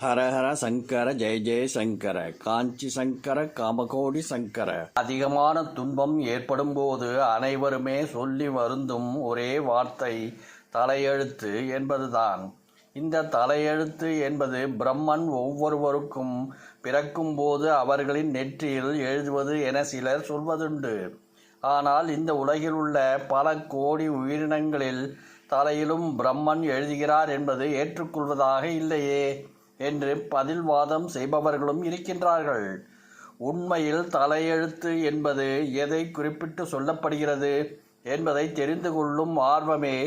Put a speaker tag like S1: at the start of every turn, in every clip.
S1: ஹரஹர சங்கர ஜெய ஜெய சங்கர காஞ்சி சங்கர காமகோடி சங்கர. அதிகமான துன்பம் ஏற்படும் போது அனைவருமே சொல்லி வருந்தும் ஒரே வார்த்தை தலையெழுத்து என்பதுதான். இந்த தலையெழுத்து என்பது பிரம்மன் ஒவ்வொருவருக்கும் பிறக்கும் போது அவர்களின் நெற்றியில் எழுதுவது என சிலர் சொல்வதுண்டு. ஆனால் இந்த உலகில் உள்ள பல கோடி உயிரினங்களில் தலையிலும் பிரம்மன் எழுதுகிறார் என்பது ஏற்றுக்கொள்வதாக இல்லையே என்று பதில்வாதம் செய்பவர்களும் இருக்கின்றார்கள். உண்மையில் தலையெழுத்து என்பது எதை குறிப்பிட்டு சொல்லப்படுகிறது என்பதை தெரிந்து கொள்ளும் ஆர்வமே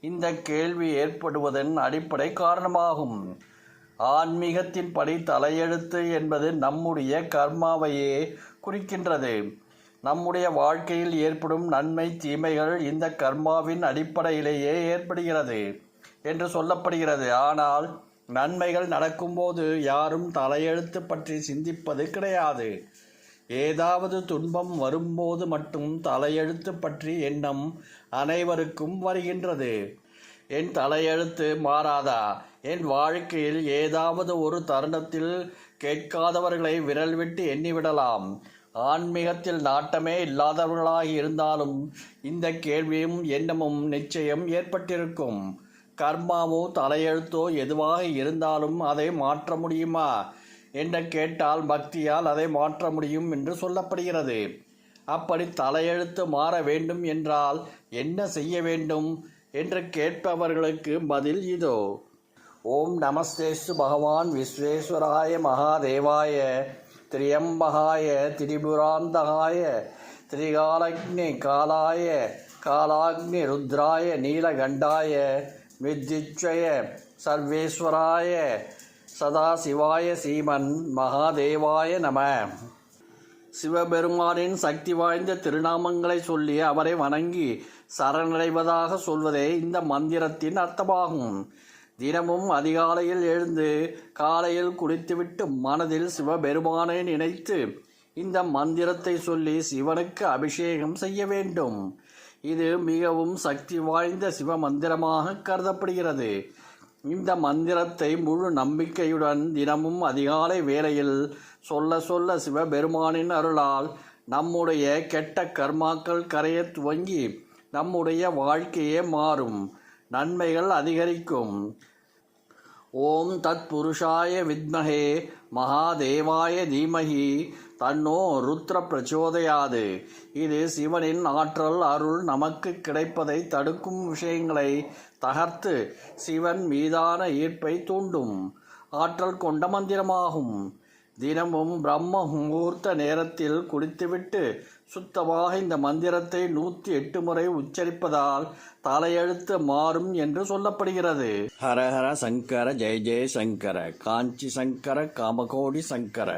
S1: இந்த கேள்வி ஏற்படுவதன் அடிப்படை காரணமாகும். ஆன்மீகத்தின்படி தலையெழுத்து என்பது நம்முடைய கர்மாவையே குறிக்கின்றது. நம்முடைய வாழ்க்கையில் ஏற்படும் நன்மை தீமைகள் இந்த கர்மாவின் அடிப்படையிலேயே ஏற்படுகிறது என்று சொல்லப்படுகிறது. ஆனால் நன்மைகள் நடக்கும்போது யாரும் தலையெழுத்து பற்றி சிந்திப்பது கிடையாது. ஏதாவது துன்பம் வரும்போது மட்டும் தலையெழுத்து பற்றி எண்ணம் அனைவருக்கும் வருகின்றது. என் தலையெழுத்து மாறாதா? என் வாழ்க்கையில் ஏதாவது ஒரு தருணத்தில் கேட்காதவர்களை விரல் விட்டு எண்ணிவிடலாம். ஆன்மீகத்தில் நாட்டமே இல்லாதவர்களாக இருந்தாலும் இந்த கேள்வியும் எண்ணமும் நிச்சயம் ஏற்பட்டிருக்கும். கர்மாவோ தலையெழுத்தோ எதுவாக இருந்தாலும் அதை மாற்ற முடியுமா என்று கேட்டால் பக்தியால் அதை மாற்ற முடியும் என்று சொல்லப்படுகிறது. அப்படி தலையெழுத்து மாற வேண்டும் என்றால் என்ன செய்ய வேண்டும் என்று கேட்பவர்களுக்கு பதில் இதோ. ஓம் நமஸ்தேஸ்து பகவான் விஸ்வேஸ்வராய மகாதேவாய திரியம்பகாய திரிபுராந்தகாய திரிகாலக்னி காலாய காலாக்னி ருத்ராய நீலகண்டாய வித்யுச்சய சர்வேஸ்வராய சதாசிவாய சீமன் மகாதேவாய நம. சிவபெருமானின் சக்தி வாய்ந்த திருநாமங்களை சொல்லி அவரை வணங்கி சரணடைவதாக சொல்வதே இந்த மந்திரத்தின் அர்த்தமாகும். தினமும் அதிகாலையில் எழுந்து காலையில் குளித்துவிட்டு மனதில் சிவபெருமானை நினைத்து இந்த மந்திரத்தை சொல்லி சிவனுக்கு அபிஷேகம் செய்ய வேண்டும். இது மிகவும் சக்தி வாய்ந்த சிவ மந்திரமாக கருதப்படுகிறது. இந்த மந்திரத்தை முழு நம்பிக்கையுடன் தினமும் அதிகாலை வேளையில் சொல்ல சொல்ல சிவபெருமானின் அருளால் நம்முடைய கெட்ட கர்மாக்கள் கரைய துவங்கி நம்முடைய வாழ்க்கையே மாறும், நன்மைகள் அதிகரிக்கும். ஓம் தத் புருஷாய வித்மஹே மகாதேவாய தீமஹி தன்னோ ருத்ர பிரச்சோதயாது. இது சிவனின் ஆற்றல் அருள் நமக்கு கிடைப்பதை தடுக்கும் விஷயங்களை தகர்த்து சிவன் மீதான ஈர்ப்பை தூண்டும் ஆற்றல் கொண்ட மந்திரமாகும். தினமும் பிரம்ம முகூர்த்த நேரத்தில் குளித்துவிட்டு சுத்தமாக இந்த மந்திரத்தை 108 முறை உச்சரிப்பதால் தலையெழுத்து மாறும் என்று சொல்லப்படுகிறது. ஹரஹர சங்கர ஜெய ஜெய சங்கர காஞ்சி சங்கர காமகோடி சங்கர.